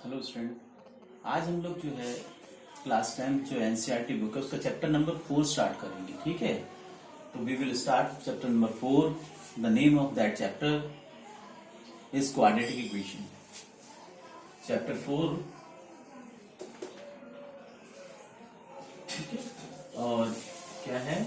Hello student, आज हम लोग जो है क्लास 10 जो एनसीईआरटी बुक है उसका चैप्टर नंबर 4 स्टार्ट करेंगे। ठीक है, तो we will start chapter number 4। The name of that chapter is quadratic equation. Chapter 4, ठीक है, और क्या है?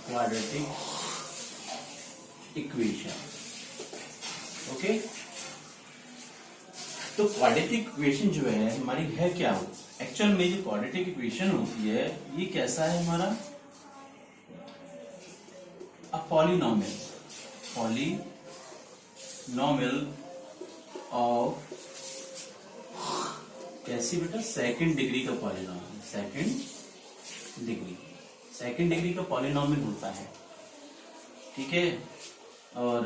Quadratic equation. ओके, तो क्वाड्रेटिक इक्वेशन जो है हमारी है क्या हो? एक्चुअल में जो क्वाड्रेटिक इक्वेशन होती है ये कैसा है हमारा? अ पॉलिनोमियल ऑफ कैसी बेटा? सेकंड डिग्री का पॉलिनोमियल। सेकंड डिग्री का पॉलिनोमियल होता है, ठीक है। और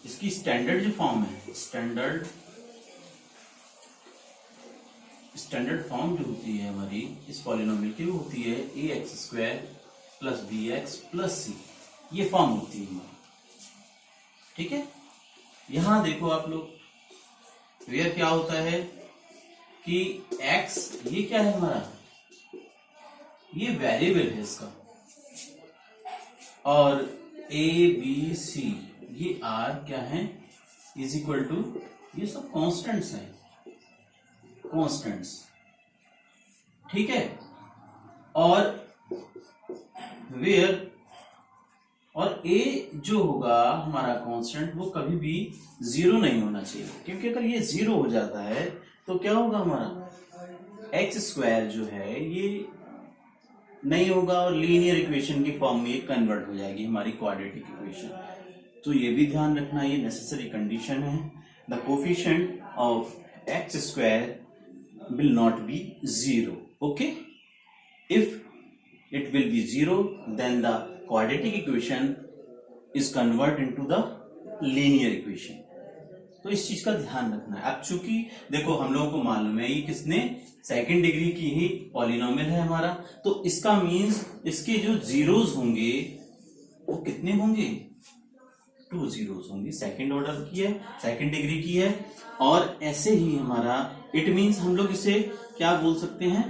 इसकी स्टैंडर्ड जो फॉर्म है, स्टैंडर्ड फॉर्म जो होती है हमारी इस पॉलिनोमियल की, वो होती है ax² + bx + c। ये फॉर्म होती है हमारी, ठीक है। यहां देखो आप लोग, वेयर क्या होता है कि x ये क्या है हमारा? ये वेरिएबल है इसका, और a b c ये r क्या है? = ये सब कांस्टेंट्स हैं, ठीक है। और वेयर और a जो होगा हमारा कांस्टेंट, वो कभी भी 0 नहीं होना चाहिए, क्योंकि अगर ये 0 हो जाता है तो क्या होगा? हमारा x² जो है ये नहीं होगा और लीनियर इक्वेशन की फॉर्म में कन्वर्ट हो जाएगी हमारी क्वाड्रेटिक इक्वेशन। तो ये भी ध्यान रखना, ये नेसेसरी कंडीशन है। The coefficient of x² will not be 0. Okay, if it will be 0, then the quadratic equation is converted into the linear equation. तो इस चीज का ध्यान रखना है। अब चूंकि देखो हम लोगों को मालूम है ये किसने सेकंड डिग्री की ही पॉलिनोमियल है हमारा, तो इसका मीन्स इसके जो जीरोस होंगे वो कितने होंगे? 2 जीरोस होंगे। सेकंड ऑर्डर की है, सेकंड डिग्री की है, और ऐसे ही हमारा इट मीन्स हम लोग इसे क्या बोल सकते हैं?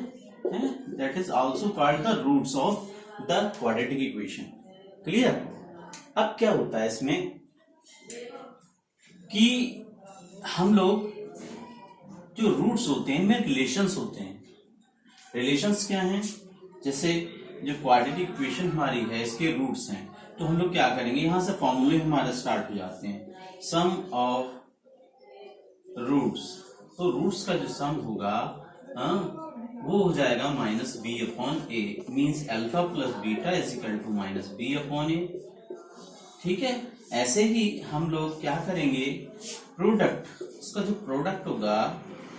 That is also called the roots of the quadratic equation. Clear? अब क्या होता है इसमें कि हम लोग जो रूट्स होते हैं इनमें रिलेशंस होते हैं। रिलेशंस क्या हैं? जैसे जो क्वाड्रेटिक इक्वेशन हमारी है इसके रूट्स हैं, तो हम लोग क्या करेंगे? यहां से फॉर्मूले हमारे स्टार्ट हो जाते हैं। सम ऑफ रूट्स, तो रूट्स का जो सम होगा वो हो जाएगा -b/a, means alpha + beta = -b/a। ठीक है, ऐसे ही हम लोग क्या करेंगे? प्रोडक्ट, उसका जो प्रोडक्ट होगा,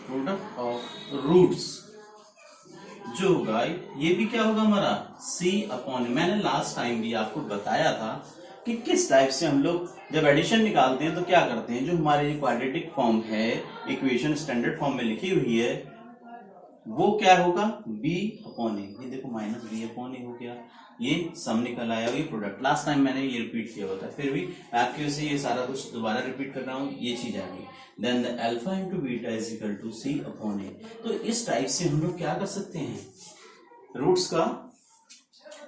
प्रोडक्ट ऑफ रूट्स जो होगा ये भी क्या होगा हमारा? c/। मैंने लास्ट टाइम भी आपको बताया था कि किस टाइप से हम लोग जब एडिशन निकालते हैं तो क्या करते हैं। जो हमारी क्वाड्रेटिक फॉर्म है, इक्वेशन स्टैंडर्ड फॉर्म में लिखी हुई है, वो क्या होगा? b/a। ये देखो -b/a हो गया, ये सम निकल आया, ये प्रोडक्ट। लास्ट टाइम मैंने ये रिपीट किया हुआ था, फिर भी आपके उसे ये सारा कुछ दोबारा रिपीट कर रहा हूँ, ये चीज आ गई। Then the alpha × beta = c/a। तो इस टाइप से हम लोग क्या कर सकते हैं? रूट्स का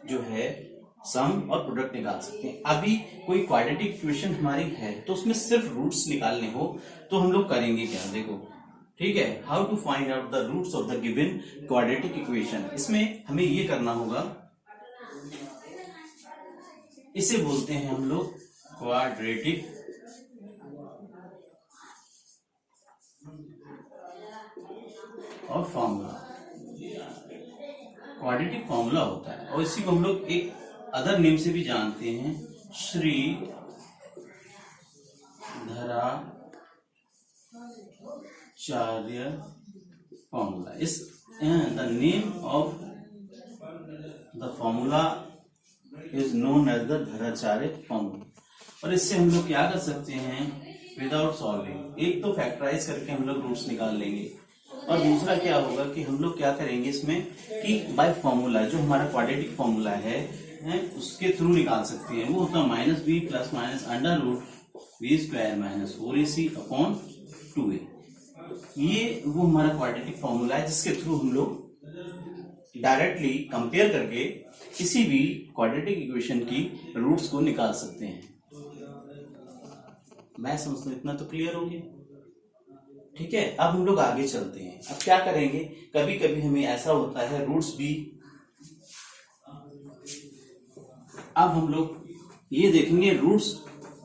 जो है सम और प्रोडक्ट निकाल सकते हैं। अभी कोई क्वाड्रेटिक इक्वेशन हमारी है तो उसमें सिर्फ रूट्स निकालने हो तो हम लोग करेंगे क्या? देखो, ठीक है, how to find out the roots of the given quadratic equation. इसमें हमें ये करना होगा, इसे बोलते हैं हम लोग क्वाड्रेटिक और फॉर्मूला। क्वाड्रेटिक फॉर्मूला होता है और इसी को हम लोग एक अदर नेम से भी जानते हैं, श्रीधराचार्य फॉर्मूला। इस the name of the formula is known as the Dharacharya formula. और इससे हम लोग क्या कर सकते हैं? विदाउट सॉल्विंग, एक तो फैक्टराइज करके हम लोग रूट्स निकाल लेंगे, और दूसरा क्या होगा कि हम लोग क्या करेंगे इसमें कि बाय फॉर्मूला, जो हमारा क्वाड्रेटिक फॉर्मूला है उसके थ्रू निकाल सकते हैं। वो होता है -b ± √b² - 4ac/2a। ये वो हमारा क्वाड्रेटिक फॉर्मूला है जिसके थ्रू हम लोग डायरेक्टली कंपेयर करके किसी भी क्वाड्रेटिक इक्वेशन की रूट्स को निकाल सकते हैं। मैं समझता हूं इतना तो क्लियर हो गया। ठीक है, अब हम लोग आगे चलते हैं। अब क्या करेंगे, कभी कभी हमें ऐसा होता है रूट्स भी, अब हम लोग ये देखेंगे रूट्स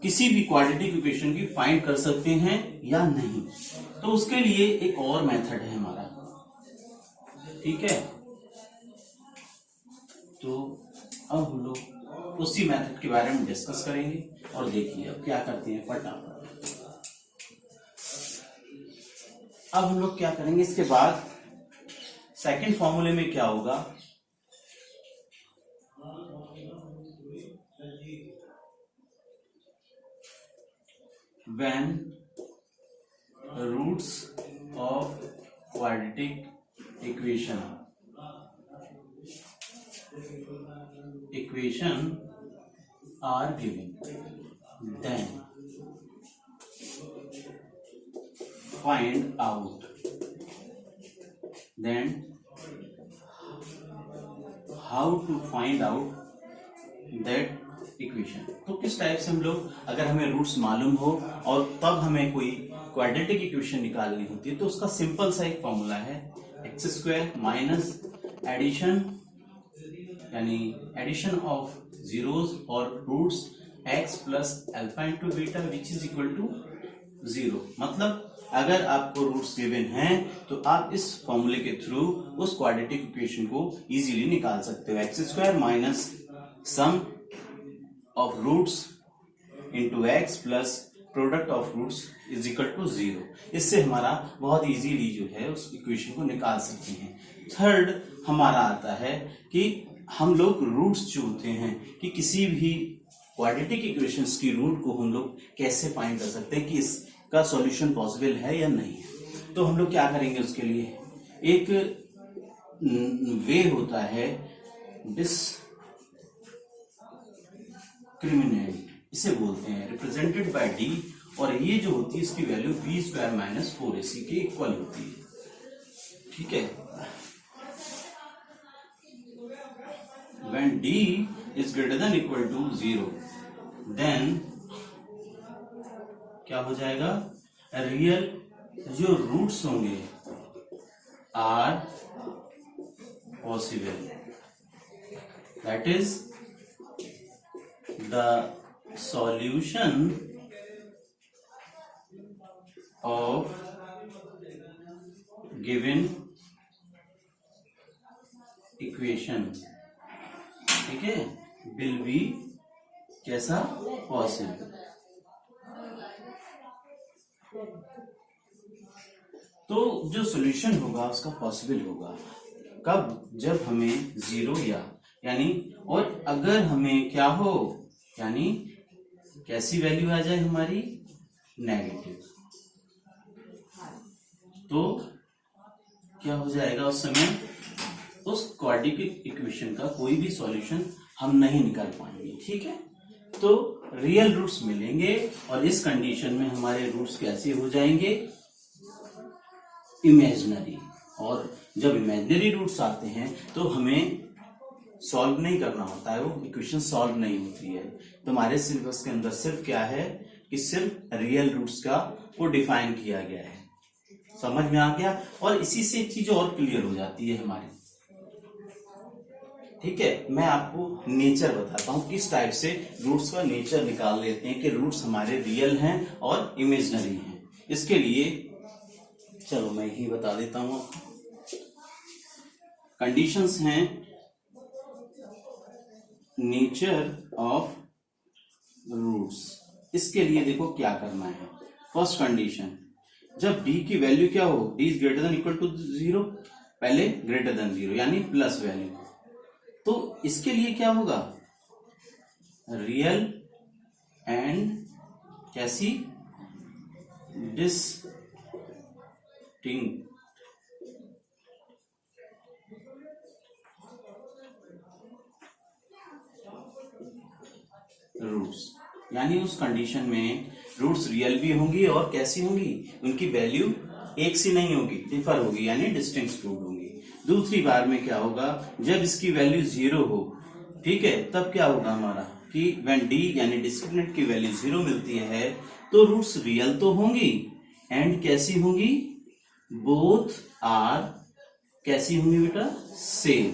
किसी भी क्वाड्रेटिक इक्वेशन की फाइंड कर सकते हैं या नहीं। तो उसके लिए एक और मेथड है हमारा। ठीक है, तो अब हम लोग उसी मेथड के बारे में डिस्कस करेंगे। और देखिए अब क्या करते हैं फटाफट। अब हम लोग क्या करेंगे, इसके बाद सेकंड फॉर्मूले में क्या होगा, when roots of quadratic equation are given, then find out how to find out that equation. तो किस टाइप से हम लोग, अगर हमें रूट्स मालूम हो और तब हमें कोई क्वाड्रेटिक इक्वेशन निकालनी होती है, तो उसका सिंपल सा एक फॉर्मूला है एक्स स्क्वायर माइनस एडिशन, यानी एडिशन ऑफ जीरोस और roots x plus alpha into beta which is equal to 0। मतलब अगर आपको रूट्स गिवन हैं तो आप इस फॉर्मूले के थ्रू उस क्वाड्रेटिक इक्वेशन को इजीली निकाल सकते हो। X square minus sum of roots into x plus product of roots is equal to 0। इससे हमारा बहुत इजीली जो है उस इक्वेशन को निकाल सकते हैं। थर्ड हमारा आता है कि हम लोग रूट्स जो होते हैं कि किसी भी क्वाड्रेटिक इक्वेशंस की रूट को हम लोग कैसे फाइंड कर सकते हैं कि इसका सॉल्यूशन पॉसिबल है या नहीं है। तो हम लोग क्या करेंगे, उसके लिए एक वे होता है डिस्क्रिमिनेंट, इसे बोलते हैं रिप्रेजेंटेड बाय डी, और ये जो होती है इसकी value B square minus 4ac के इक्वल होती है। ठीक है, when d is greater than equal to 0 then क्या हो जाएगा, रियल जो रूट्स होंगे are possible, that is the solution of given equation, ठीक है, विल बी कैसा, पॉसिबल। तो जो सॉल्यूशन होगा उसका पॉसिबल होगा कब, जब हमें 0 यानी और अगर हमें क्या हो, यानी कैसी वैल्यू आ जाए हमारी, नेगेटिव, तो क्या हो जाएगा उस समय, उस क्वाड्रेटिक इक्वेशन का कोई भी सॉल्यूशन हम नहीं निकाल पाएंगे। ठीक है, तो रियल रूट्स मिलेंगे और इस कंडीशन में हमारे रूट्स कैसे हो जाएंगे, इमेजिनरी। और जब इमेजिनरी रूट्स आते हैं तो हमें सॉल्व नहीं करना होता है, वो इक्वेशन सॉल्व नहीं होती है। तो हमारे सिलेबस के अंदर सिर्फ क्या है कि सिर्फ रियल रूट्स का वो डिफाइन किया गया है। समझ में आ गया, और इसी से एक चीज और क्लियर हो जाती है हमारी। ठीक है, मैं आपको नेचर बताता हूं किस टाइप से रूट्स का नेचर निकाल लेते हैं कि रूट्स हमारे रियल हैं और इमेजिनरी हैं। इसके लिए चलो मैं ही बता देता हूं। कंडीशंस हैं नेचर ऑफ रूट्स। इसके लिए देखो क्या करना है। फर्स्ट कंडीशन, जब d की वैल्यू क्या हो, d is greater than equal to 0, पहले ग्रेटर देन 0 यानी प्लस वैल्यू, तो इसके लिए क्या होगा, रियल एंड कैसी, डिस्टिंक्ट रूट्स, यानी उस कंडीशन में रूट्स रियल भी होंगी और कैसी होंगी, उनकी वैल्यू एक सी नहीं होगी, डिफर होगी, यानी डिस्टिंक्ट रूट होंगी। दूसरी बार में क्या होगा, जब इसकी वैल्यू 0 हो, ठीक है, तब क्या होगा हमारा कि व्हेन डी यानी डिस्क्रिमिनेंट की वैल्यू 0 मिलती है तो रूट्स रियल तो होंगी एंड कैसी होंगी, बोथ आर कैसी होंगी बेटा, सेम,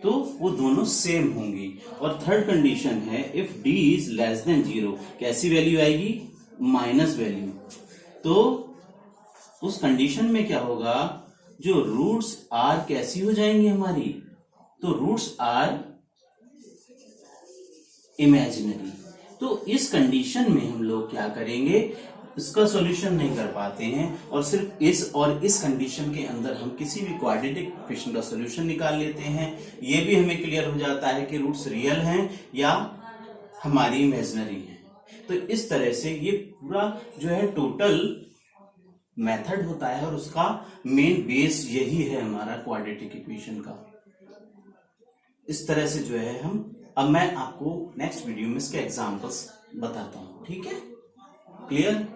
तो वो दोनों सेम होंगी। और थर्ड कंडीशन है if D is less than 0, कैसी वैल्यू आएगी, माइनस वैल्यू। तो उस कंडीशन में क्या होगा, जो रूट्स आर कैसी हो जाएंगी हमारी, तो रूट्स आर इमेजिनरी। तो इस कंडीशन में हम लोग क्या करेंगे, इसका सॉल्यूशन नहीं कर पाते हैं और सिर्फ इस और इस कंडीशन के अंदर हम किसी भी क्वाड्रेटिक इक्वेशन का सॉल्यूशन निकाल लेते हैं। ये भी हमें क्लियर हो जाता है कि रूट्स रियल हैं या हमारी इमेजिनरी हैं। तो इस तरह से ये पूरा जो है टोटल मेथड होता है और उसका मेन बेस यही है हमारा क्वाड्रेटिक इक्वेशन का। इस तरह से जो है हम, अब मैं आपको नेक्स्ट वीडियो में इसके एग्जांपल्स बताता हूं, ठीक है, क्लियर।